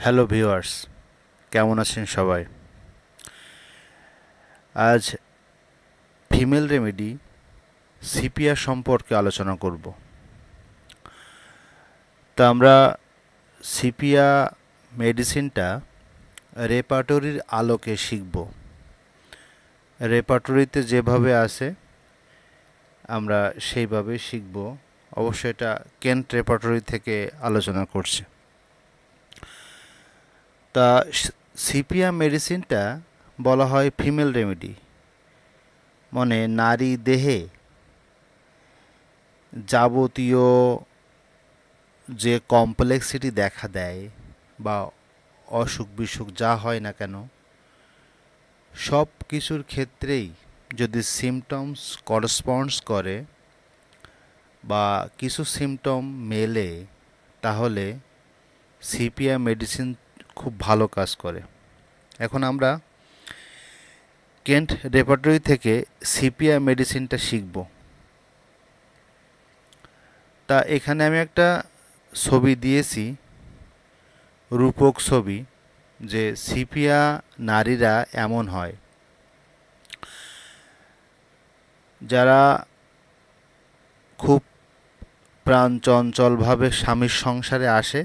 Hello viewers, কেমন আছেন সবাই? আজ ফিমেল রেমেডি সিপিআর সম্পর্কে আলোচনা করব। তা আমরা সিপিআর মেডিসিনটা রেপার্টরির আলোকে শিখব। রেপার্টরিতে যেভাবে আছে আমরা সেইভাবে শিখব। অবশ্যই এটা কেন্ট রেপার্টরি থেকে আলোচনা করছে। তা সিপিআর মেডিসিনটা বলা হয় ফিমেল রেমেডি, মানে নারী দেহে যাবতীয় যে কমপ্লেক্সিটি দেখা দেয় বা অসুখ বিসুখ যা হয় না কেন, সব কিছুর ক্ষেত্রেই যদি সিমটমস করসপন্ডস করে বা কিছু সিমটম মেলে, তাহলে সিপিআর মেডিসিন খুব ভালো কাজ করে। এখন আমরা কেন্ট রেপার্টরি থেকে সিপিআর মেডিসিনটা শিখব। তা এখানে আমি একটা ছবি দিয়েছি, রূপক ছবি, যে সিপিআর নারীরা এমন হয় যারা খুব প্রাণচঞ্চলভাবে স্বামীর সংসারে আসে,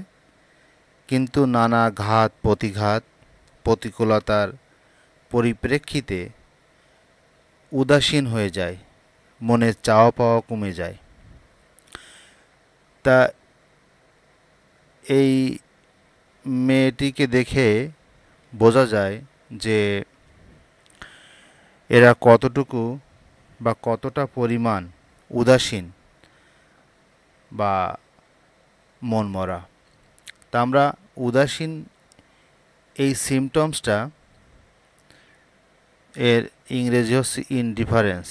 কিন্তু নানা ঘাত প্রতিঘাত প্রতিকূলতার পরিপ্রেক্ষিতে উদাসীন হয়ে যায়, মনের চাওয়া পাওয়া কমে যায়। তা এই মেয়েটিকে দেখে বোঝা যায় যে এরা কতটুকু বা কতটা পরিমাণ উদাসীন বা মনমরা। তা আমরা উদাসীন এই সিমটমসটা, এর ইংরেজি হচ্ছে ইনডিফারেন্স।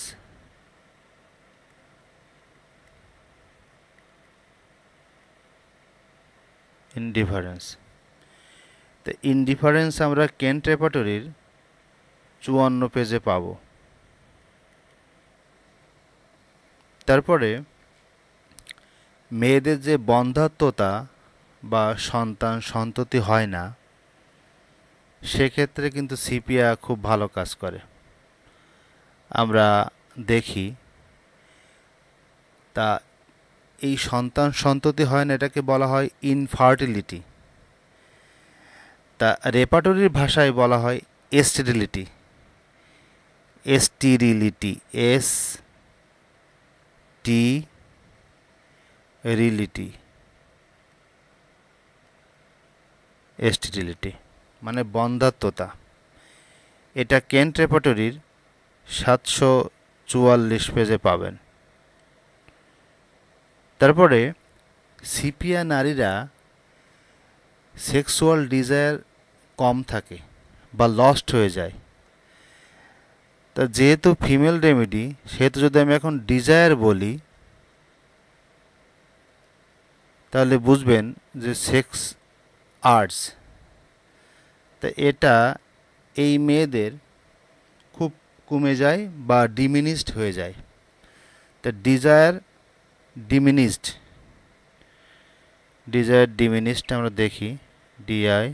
ইনডিফারেন্স তো ইনডিফারেন্স আমরা কেন্ট রেপার্টরির 54 পেজে পাব। তারপরে মেয়েদের যে বন্ধ্যাত্বতা বা সন্তান সন্ততি হয় না, সেক্ষেত্রে কিন্তু সিপিআর খুব ভালো কাজ করে। আমরা দেখি, তা এই সন্তান সন্ততি হয় না, এটাকে বলা হয় ইনফার্টিলিটি। তা রেপার্টরির ভাষায় বলা হয় এস্টেরিলিটি। এস্টিরিলিটি, এস টি রিলিটি, এস্টিরিলিটি মানে বন্ধ্যাত্বতা। এটা কেন্ট রেপার্টরির 744 পেজে পাবেন। তারপরে সিপিআর নারীরা সেক্সুয়াল ডিজায়ার কম থাকে বা লস্ট হয়ে যায়। তা যেহেতু ফিমেল রেমেডি, সেহেতু যদি আমি এখন ডিজায়ার বলি, তাহলে বুঝবেন যে সেক্স আর্টস, তা এটা এই মেয়েদের খুব কমে যায় বা ডিমিনিশড হয়ে যায়। তা ডিজায়ার ডিমিনিশড আমরা দেখি, ডিআই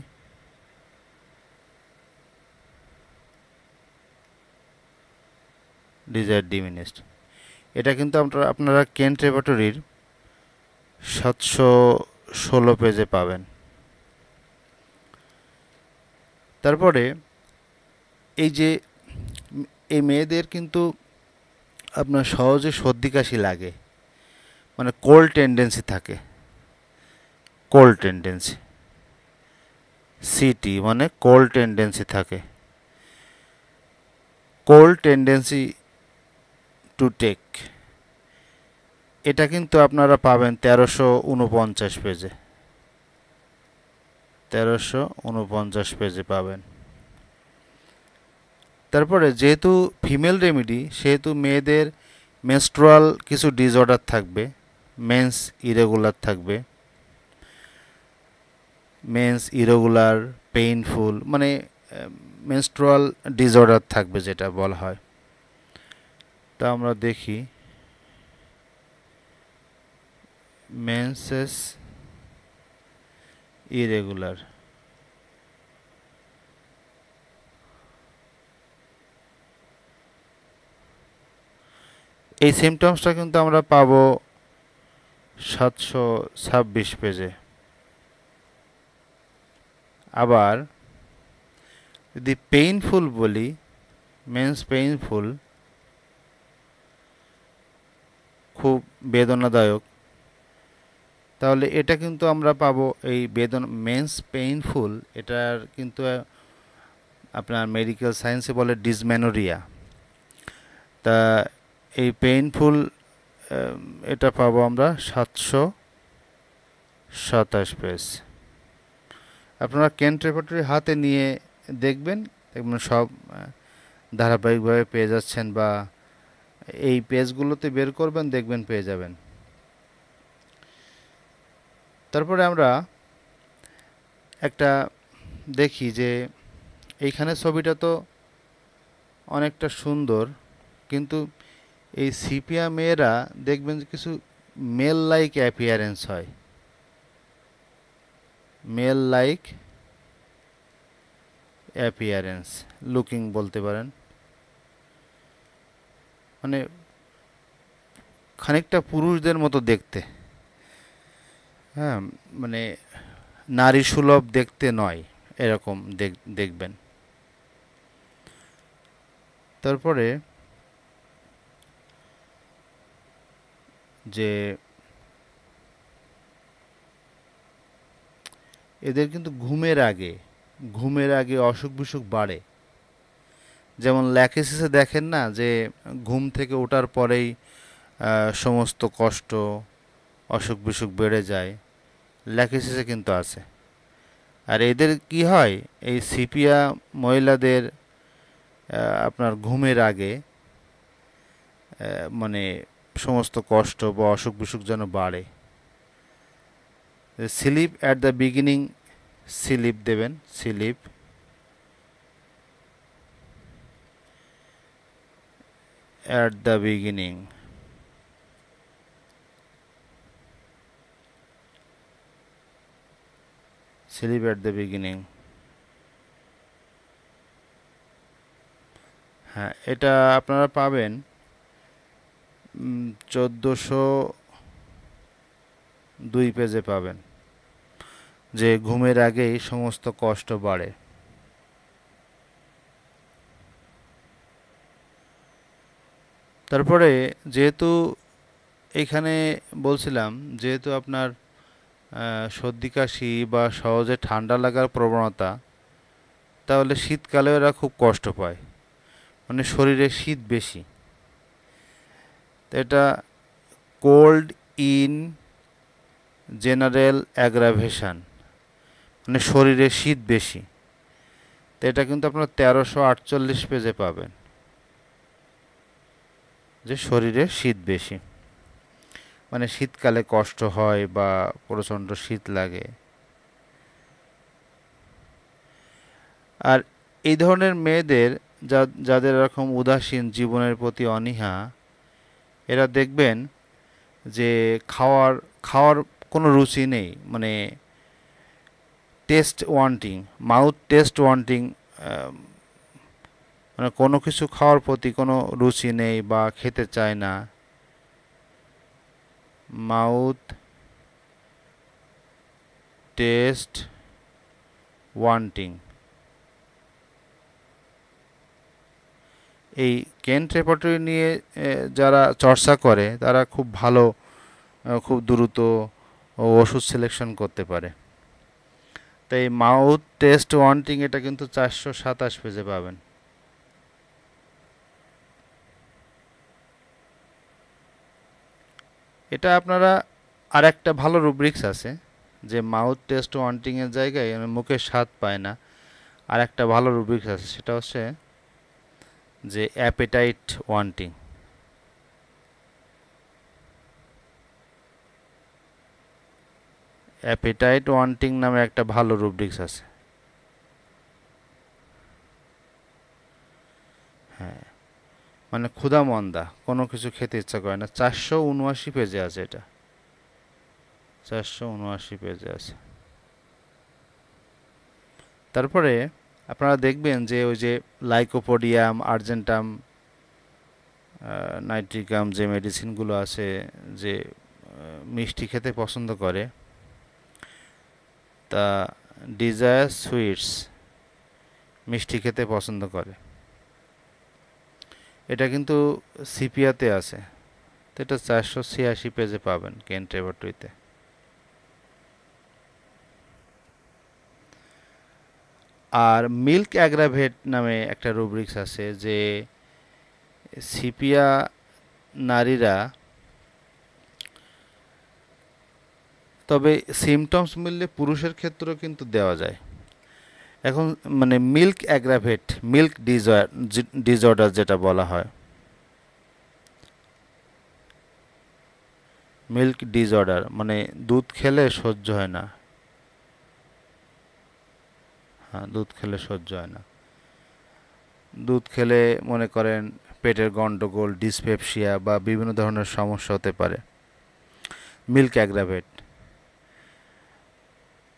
ডিজায়ার ডিমিনিশড। এটা কিন্তু আপনারা কেন্ট রেপার্টরির 716 পেজে পাবেন। তারপরে এই যে এই মেয়েদের কিন্তু আপনার সহজে সর্দি কাশি লাগে, মানে কোল্ড টেন্ডেন্সি থাকে। কোল্ড টেন্ডেন্সি, সিটি মানে কোল্ড টেন্ডেন্সি থাকে। কোল্ড টেন্ডেন্সি টু টেক, এটা কিন্তু আপনারা পাবেন 1349 পেজে। 1349 পেজে পাবেন। তারপরে যেহেতু ফিমেল রেমেডি, সেহেতু মেয়েদের মেনস্ট্রুয়াল কিছু ডিসঅর্ডার থাকবে, মেন্স ইরেগুলার থাকবে, মেন্স ইরেগুলার পেইনফুল, মানে মেনস্ট্রুয়াল ডিসঅর্ডার থাকবে যেটা বলা হয়। তা আমরা দেখি, মেন্সেস ইরেগুলার, এই সিমটমসটা কিন্তু আমরা পাবো 726 পেজে। আবার যদি পেইনফুল বলি, মেন্স পেইনফুল, খুব বেদনাদায়ক, তাহলে এটা কিন্তু আমরা পাবো এই মেন্স পেইনফুল, এটার কিন্তু আপনার মেডিকেল সায়েন্সে বলে ডিসমেনোরিয়া। তা এই পেইনফুল এটা পাবো আমরা 727 পেজ। আপনারা কেন্ট রেপার্টরি হাতে নিয়ে দেখবেন সব ধারাবাহিকভাবে পেয়ে যাচ্ছেন, বা এই পেজগুলোতে বের করবেন, দেখবেন পেয়ে যাবেন। তারপরে আমরা একটা দেখি যে এইখানে ছবিটা তো অনেকটা সুন্দর, কিন্তু এই সিপিয়া মেয়েরা দেখবেন যে কিছু মেল লাইক অ্যাপিয়ারেন্স হয়, মেল লাইক অ্যাপিয়ারেন্স, লুকিং বলতে পারেন, মানে খানিকটা পুরুষদের মতো দেখতে, হ্যাঁ, মানে নারী সুলভ দেখতে নয়, এরকম দেখবেন। তারপরে যে এদের কিন্তু ঘুমের আগে অসুখ বিসুখ বাড়ে। যেমন ল্যাকেসিসে দেখেন না যে ঘুম থেকে ওঠার পরেই সমস্ত কষ্ট, অসুখ বিসুখ বেড়ে যায়, ল্যাকেসিসে কিন্তু আছে। আর এদের কি হয়, এই সিপিয়া মহিলাদের আপনার ঘুমের আগে মানে সমস্ত কষ্ট বা অসুখ বিসুখ যেন বাড়ে। Slip at the beginning, slip দেবেন, slip at the beginning, slip at the beginning. হ্যাঁ, এটা আপনারা পাবেন 1402 পেজে পাবেন, যে ঘুমের আগেই সমস্ত কষ্ট বাড়ে। তারপরে যেহেতু এখানে বলছিলাম, যেহেতু আপনার সর্দি কাশি বা সহজে ঠান্ডা লাগার প্রবণতা, তাহলে শীতকালে এরা খুব কষ্ট পায়, মানে শরীরে শীত বেশি। এটা কোল্ড ইন জেনারেল অ্যাগ্রাভেশন, মানে শরীরে শীত বেশি। তো এটা কিন্তু আপনার 1348 পেজে পাবেন, যে শরীরে শীত বেশি, মানে শীতকালে কষ্ট হয় বা প্রচণ্ড শীত লাগে। আর এই ধরনের মেয়েদের, যাদের এরকম উদাসীন, জীবনের প্রতি অনীহা, এরা দেখবেন যে খাওয়ার কোনো রুচি নেই, মানে test wanting, mouth test wanting, মানে কোনো কিছু খাওয়ার প্রতি কোনো রুচি নেই বা খেতে চায় না। মাউথ টেস্ট ওয়ান্টিং, এই কেন্ট রেপার্টরি নিয়ে যারা চর্চা করে তারা খুব ভালো, খুব দ্রুত ওষুধ সিলেকশন করতে পারে। তাই মাউথ টেস্ট ওয়ান্টিং এটা কিন্তু 427 পেজে পাবেন। এটা আপনারা আর একটা ভালো রুব্রিক্স আছে, যে মাউথ টেস্ট ওয়ান্টিং এর জায়গায় মুখের স্বাদ পায় না, আর একটা ভালো রুব্রিক্স আছে, সেটা হচ্ছে যে অ্যাপেটাইট ওয়ান্টিং। অ্যাপেটাইট ওয়ান্টিং নামে একটা ভালো রুব্রিক্স আছে। হ্যাঁ, মানে ক্ষুধা মন্দা, কোনো কিছু খেতে ইচ্ছা করে না। 479 পেজে আছে এটা, 479 পেজে আছে। তারপরে আপনারা দেখবেন যে ওই যে লাইকোপোডিয়াম আর্জেন্টাম, নাইট্রিকাম যে মেডিসিনগুলো আছে, যে মিষ্টি খেতে পছন্দ করে, তা ডিজায়ার সুইটস মিষ্টি খেতে পছন্দ করে, এটা কিন্তু সিপিয়াতে আছে। তো এটা 486 পেজে পাবেন কেন্ট ল্যাবরেটরিতে। আর মিল্ক অ্যাগ্রাভেট নামে একটা রুব্রিক্স আছে, যে সিপিয়া নারীরা, তবে সিমটমস মিললে পুরুষের ক্ষেত্রেও কিন্তু দেওয়া যায়। এখন মানে মিল্ক অ্যাগ্রাভেট, মিল্ক ডিসঅর্ডার যেটা বলা হয়, মিল্ক ডিসঅর্ডার মানে দুধ খেলে সহ্য হয় না। হ্যাঁ, দুধ খেলে সহ্য হয় না। দুধ খেলে মনে করেন পেটের গন্ডগোল, ডিসপেপসিয়া বা বিভিন্ন ধরনের সমস্যা হতে পারে, মিল্ক অ্যাগ্রাভেট।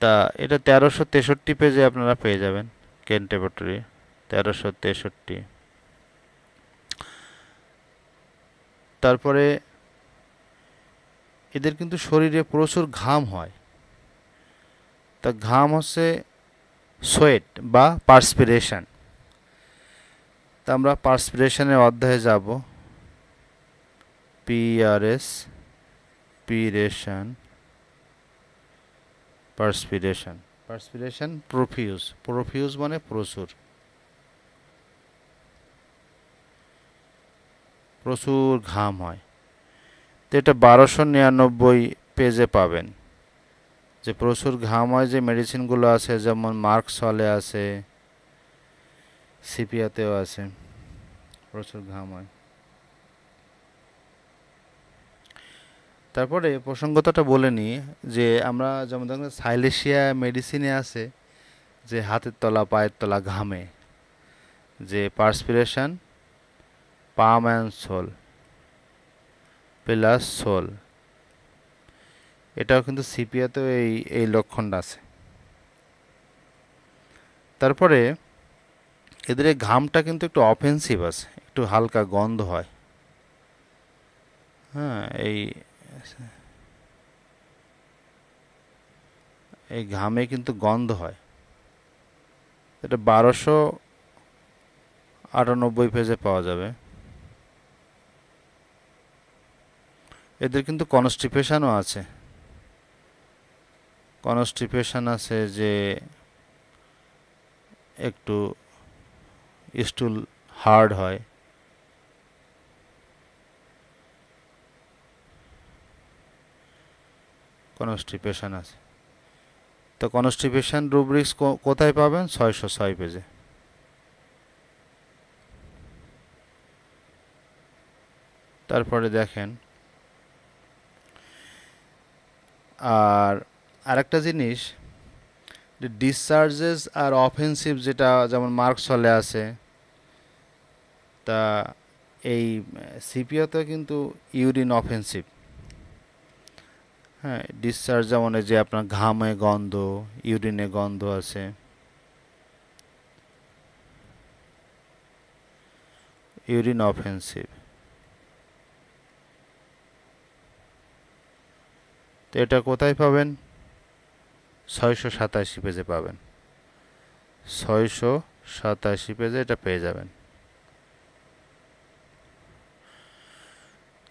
তা এটা 1363 পেজে আপনারা পেয়ে যাবেন কেন্ট ল্যাবরেটরি, 1363। তারপরে এদের কিন্তু শরীরে প্রচুর ঘাম হয়। তা ঘাম হচ্ছে সোয়েট বা পার্সপিরেশন। তা আমরা পার্সপিরেশনের অধ্যায়ে যাব। পিআরএস, পিরেশন, পার্সপিরেশন। পার্সপিরেশন প্রফিউজ, প্রফিউজ মানে প্রচুর, প্রচুর ঘাম হয়। তো এটা 1299 পেজে পাবেন, যে প্রচুর ঘাম হয় যে মেডিসিনগুলো আছে, যেমন মার্কসলে আছে, সিপিয়াতেও আছে, প্রচুর ঘাম হয়। তারপরে প্রসঙ্গতটা বলে নিই, যে আমরা যেমন দেখেন সাইলেশিয়া মেডিসিনে আছে যে হাতের তলা পায়ের তলা ঘামে, যে perspiration palm and sole plus sole, এটাও কিন্তু সিপিয়াতেও এই এই লক্ষণটা আছে। তারপরে এদের এই ঘামটা কিন্তু একটু অফেন্সিভ আছে, একটু হালকা গন্ধ হয়। হ্যাঁ, এই এই ঘামে কিন্তু গন্ধ হয়। এটা 1298 পেজে পাওয়া যাবে। এদের কিন্তু কনস্টিপেশনও আছে, কনস্টিপেশন আছে যে একটু স্টুল হার্ড হয়। কনস্টিপেশন আছে। তো কনস্টিপেশন রুব্রিক্স কোথায় পাবেন? 606 পেজে। তারপরে দেখেন, আর আরেকটা জিনিস, যে ডিসচার্জেস আর অফেন্সিভ, যেটা যেমন মার্কসলে আছে, তা এই সিপিওতে কিন্তু ইউরিন অফেন্সিভ। হ্যাঁ, ডিসচার্জ যেমন এই যে আপনার ঘামে গন্ধ, ইউরিনে গন্ধ আছে, ইউরিন অফেন্সিভ। তো এটা কোথায় পাবেন? 687 পেজে পাবেন, 687 পেজে এটা পেয়ে যাবেন।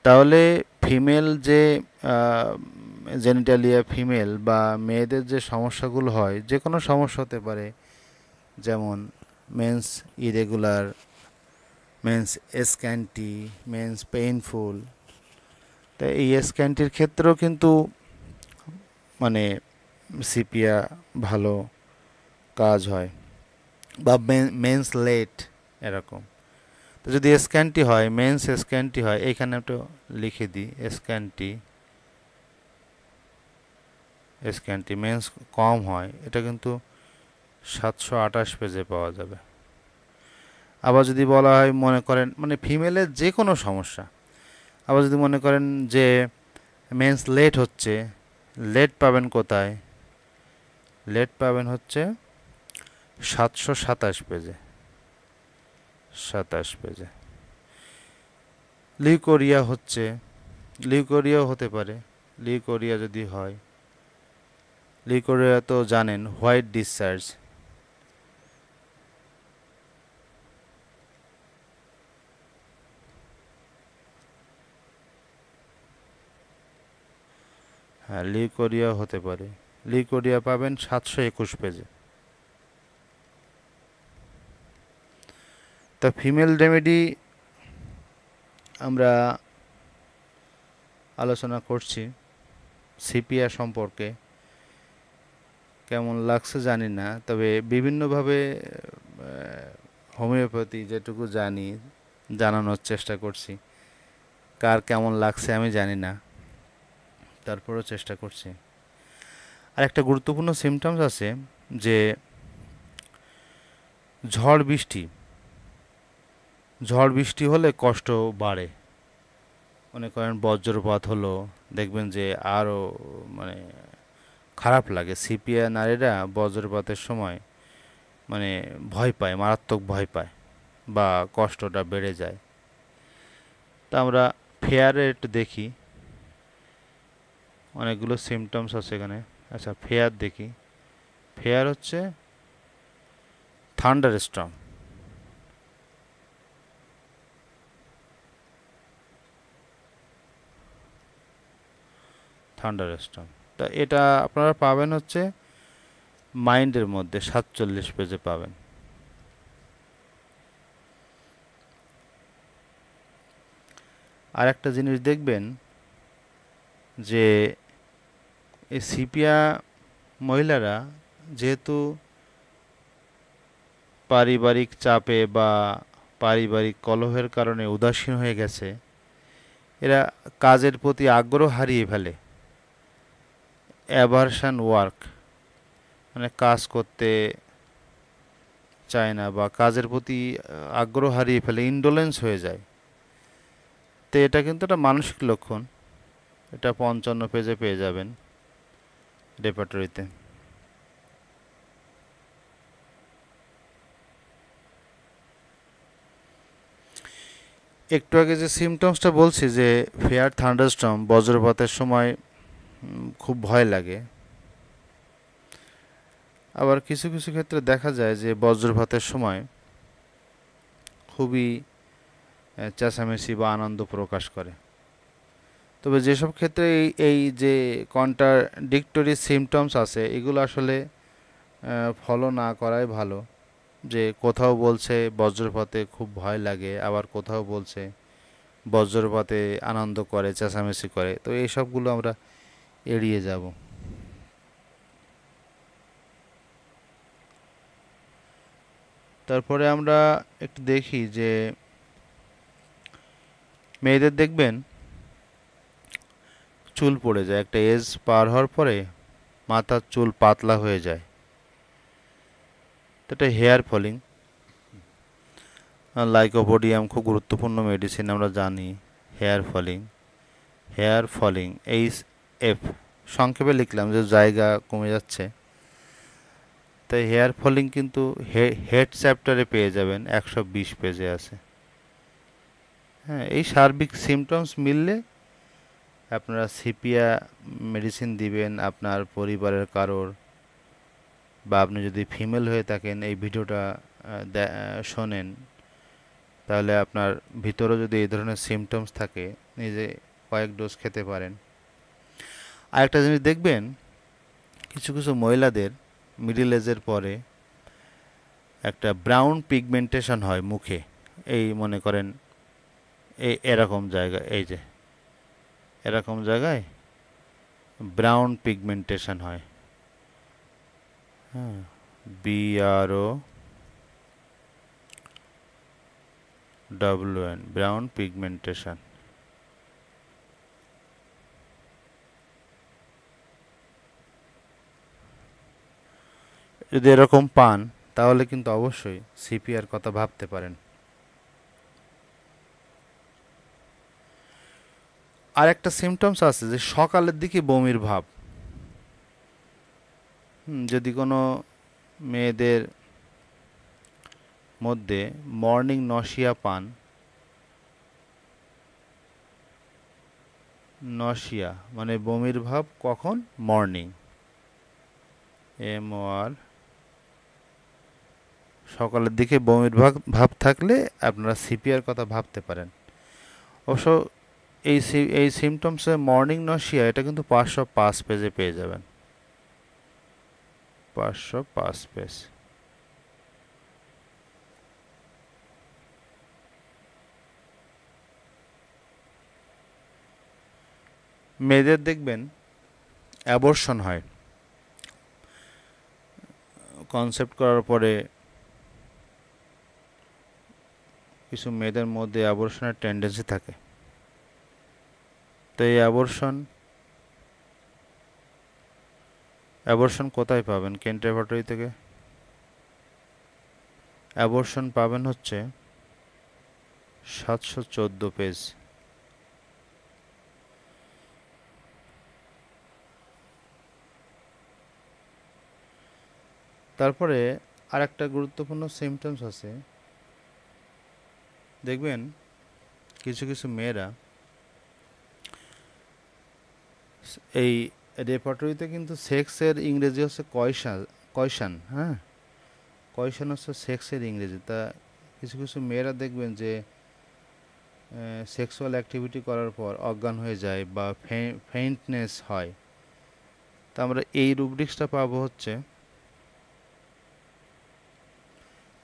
তাহলে ফিমেল যে জেনিটালিয়া, ফিমেল বা মেয়েদের যে সমস্যাগুলো হয়, যে কোনো সমস্যা হতে পারে, যেমন menses irregular, menses scanty, menses painful. তাই এই স্ক্যান্টির ক্ষেত্রেও কিন্তু মানে সিপিয়া ভালো কাজ হয়, বা মেন্স লেট এরকম। তো যদি স্ক্যান্টি হয়, মেন্স স্ক্যান্টি হয়, এইখানে একটু লিখে দিই, স্ক্যান্টি, স্ক্যান্টি মেন্স কম হয়, এটা কিন্তু 728 পেজে পাওয়া যাবে। আবার যদি বলা হয়, মনে করেন মানে ফিমেলের যে কোনো সমস্যা, আবার যদি মনে করেন যে মেন্স লেট হচ্ছে, লেট পাবেন কোথায়? লেট পাবেন হচ্ছে 727 পেজে, 27 পেজে। লিউকোরিয়া হচ্ছে, লিউকোরিয়াও হতে পারে। লিউকোরিয়া যদি হয়, লিউকোরিয়া তো জানেন হোয়াইট ডিসচার্জ। হ্যাঁ, লিউকোরিয়া হতে পারে। লিউকোরিয়া পাবেন 721 পেজে। তা ফিমেল রেমেডি আমরা আলোচনা করছি সিপিআর সম্পর্কে। কেমন লাগছে জানি না, তবে বিভিন্নভাবে হোমিওপ্যাথি যেটুকু জানি জানানোর চেষ্টা করছি। কার কেমন লাগছে আমি জানি না, তারপরেও চেষ্টা করছি। আর একটা গুরুত্বপূর্ণ সিমটমস আছে যে ঝড় বৃষ্টি, ঝড় বৃষ্টি হলে কষ্ট বাড়ে। মনে করেন বজ্রপাত হলো, দেখবেন যে আরও মানে খারাপ লাগে। সিপিআর নারীরা বজ্রপাতের সময় মানে ভয় পায়, মারাত্মক ভয় পায় বা কষ্টটা বেড়ে যায়। তা আমরা ফেয়ারে একটু দেখি, অনেকগুলো সিমটমস আছে এখানে। আচ্ছা, ফেয়ার দেখি। ফেয়ার হচ্ছে থান্ডার স্টর্ম। থান্ডার স্টর্ম, তা এটা আপনারা পাবেন হচ্ছে মাইন্ডের মধ্যে 47 পেজে পাবেন। আর একটা জিনিস দেখবেন যে এই সিপিয়া মহিলারা যেহেতু পারিবারিক চাপে বা পারিবারিক কলহের কারণে উদাসীন হয়ে গেছে, এরা কাজের প্রতি আগ্রহ হারিয়ে ফেলে। অ্যাভারশন ওয়ার্ক মানে কাজ করতে চায় না বা কাজের প্রতি আগ্রহ হারিয়ে ফেলে, ইন্ডোলেন্স হয়ে যায়। তো এটা কিন্তু একটা মানসিক লক্ষণ। এটা 55 পেজে পেয়ে যাবেন রেপার্টরিতে। একটু আগে যে সিমটমসটা বলছি যে ফেয়ার থান্ডারস্টর্ম, বজ্রপাতের সময় খুব ভয় লাগে। আবার কিছু কিছু ক্ষেত্রে দেখা যায় যে বজ্রপাতের সময় খুবই চেঁচামেচি বা আনন্দ প্রকাশ করে। তবে যেসব ক্ষেত্রে এই যে কন্ট্রাডিক্টরি সিমটমস আছে, এগুলো আসলে ফলো না করাই ভালো। যে কোথাও বলছে বজ্রপাতে খুব ভয় লাগে, আবার কোথাও বলছে বজ্রপাতে আনন্দ করে, চেঁচামেচি করে। তো এই সবগুলো আমরা এড়িয়ে যাব। তারপরে আমরা একটু দেখি যে মেয়েদের দেখবেন চুল পড়ে যায়, একটা এজ পার হওয়ার পরে মাথার চুল পাতলা হয়ে যায়। তো এটা হেয়ার ফলিং। লাইকোপোডিয়াম খুব গুরুত্বপূর্ণ মেডিসিন, আমরা জানি। Hair falling, hair falling HF সংক্ষেপে লিখলাম যে জায়গা কমে যাচ্ছে। তাই হেয়ার ফলিং কিন্তু হেড চ্যাপ্টারে পেয়ে যাবেন, 120 পেজে আছে। হ্যাঁ, এই সার্বিক সিমটমস মিললে আপনারা সিপিয়া মেডিসিন দিবেন আপনার পরিবারের কারোর, বা আপনি যদি ফিমেল হয়ে থাকেন এই ভিডিওটা শোনেন, তাহলে আপনার ভিতরেও যদি এই ধরনের সিমটমস থাকে, নিজে কয়েক ডোজ খেতে পারেন। আরেকটা জিনিস দেখবেন, কিছু কিছু মহিলাদের মিডিল এজের পরে একটা ব্রাউন পিগমেন্টেশন হয় মুখে। এই মনে করেন এরকম জায়গায়, এই যে এরকম জায়গায় ব্রাউন পিগমেন্টেশন হয়। হ্যাঁ, BROWN, ব্রাউন পিগমেন্টেশন। যদি এরকম পান তাহলে কিন্তু অবশ্যই সিপিআর কথা ভাবতে পারেন। আর একটা সিমটমস আছে যে সকালের দিকে বমির ভাব। যদি কোনো মেয়েদের মধ্যে মর্নিং নশিয়া পান, নশিয়া মানে বমির ভাব কখন? মর্নিং। MOR সকালের দিকে বমির ভাব থাকলে আপনারা সিপিআর কথা ভাবতে পারেন। অবশ্য এই সিমটমসে মর্নিং নশিয়া এটা কিন্তু 505 পেজে পেয়ে যাবেন। 505 পেজ। মেয়েদের দেখবেন অ্যাবর্শন হয়, কনসেপ্ট করার পরে কিছু মেয়েদের মধ্যে অ্যাবর্শনের টেন্ডেন্সি থাকে। তো এই অ্যাবর্শন কোথায় পাবেন? কেন্ট রেপার্টরি থেকে অ্যাবর্শন পাবেন হচ্ছে 714 পেজ। তারপরে আরেকটা গুরুত্বপূর্ণ সিমটমস আছে, দেখবেন কিছু কিছু মেয়েরা এই রেপার্টরিতে কিন্তু সেক্সের ইংরেজি হচ্ছে কয়শান। হ্যাঁ, কয়শান হচ্ছে সেক্সের ইংরেজি। তা কিছু কিছু মেয়েরা দেখবেন যে সেক্সুয়াল অ্যাক্টিভিটি করার পর অজ্ঞান হয়ে যায় বা ফেইন্টনেস হয়। তা আমরা এই রুব্রিক্সটা পাবো হচ্ছে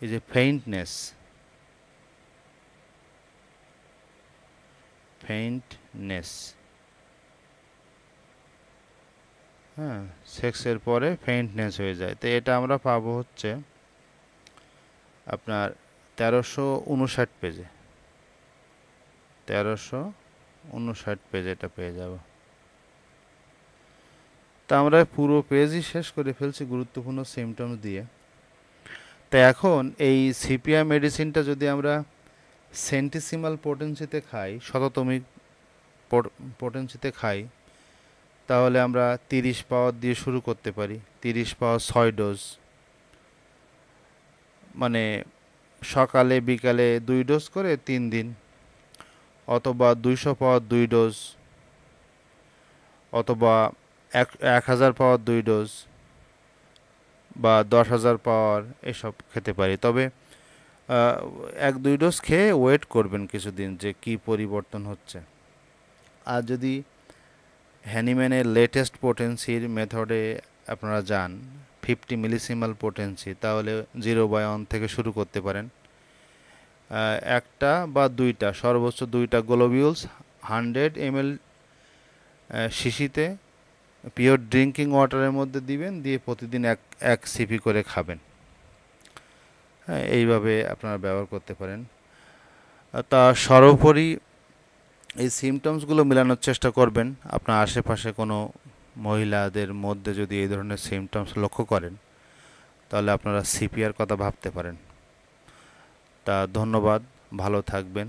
এই যে ফেইন্টনেস, হ্যাঁ, সেক্সের পরে ফেইন্টনেস হয়ে যায়। তো এটা আমরা পাবো হচ্ছে আপনার 1359 পেজে। 1359 পেজে এটা পেয়ে যাব। তা আমরা পুরো পেজই শেষ করে ফেলছি গুরুত্বপূর্ণ সিমটমস দিয়ে। তো এখন এই সিপিআর মেডিসিনটা যদি আমরা সেন্টিসিমাল পোটেন্সিতে খাই, শততমিক পোটেন্সিতে খাই, তাহলে আমরা 30 পাওয়ার দিয়ে শুরু করতে পারি। 30 পাওয়ার 6 ডোজ, মানে সকালে বিকালে 2 ডোজ করে 3 দিন, অথবা 200 পাওয়ার 2 ডোজ, অথবা 1000 পাওয়ার 2 ডোজ, বা 10,000 পাওয়ার, এসব খেতে পারি। তবে 1-2 ডোজ খেয়ে ওয়েট করবেন কিছুদিন যে কি পরিবর্তন হচ্ছে। আর যদি হ্যানিম্যানের লেটেস্ট পোটেন্সির মেথডে আপনারা যান, 50 মিলিসিমাল পোটেন্সি, তাহলে 0/1 থেকে শুরু করতে পারেন। একটা বা দুইটা, সর্বোচ্চ 2টা গ্লোবিউলস 100 ml শিশিতে পিওর ড্রিঙ্কিং ওয়াটারের মধ্যে দিবেন, দিয়ে প্রতিদিন এক সিপি করে খাবেন। হ্যাঁ, এইভাবে আপনারা ব্যবহার করতে পারেন। তা সর্বোপরি এই সিমটমসগুলো মেলানোর চেষ্টা করবেন। আপনার আশেপাশে কোনো মহিলাদের মধ্যে যদি এই ধরনের সিমটমস লক্ষ্য করেন, তাহলে আপনারা সিপিআর কথা ভাবতে পারেন। তা ধন্যবাদ, ভালো থাকবেন।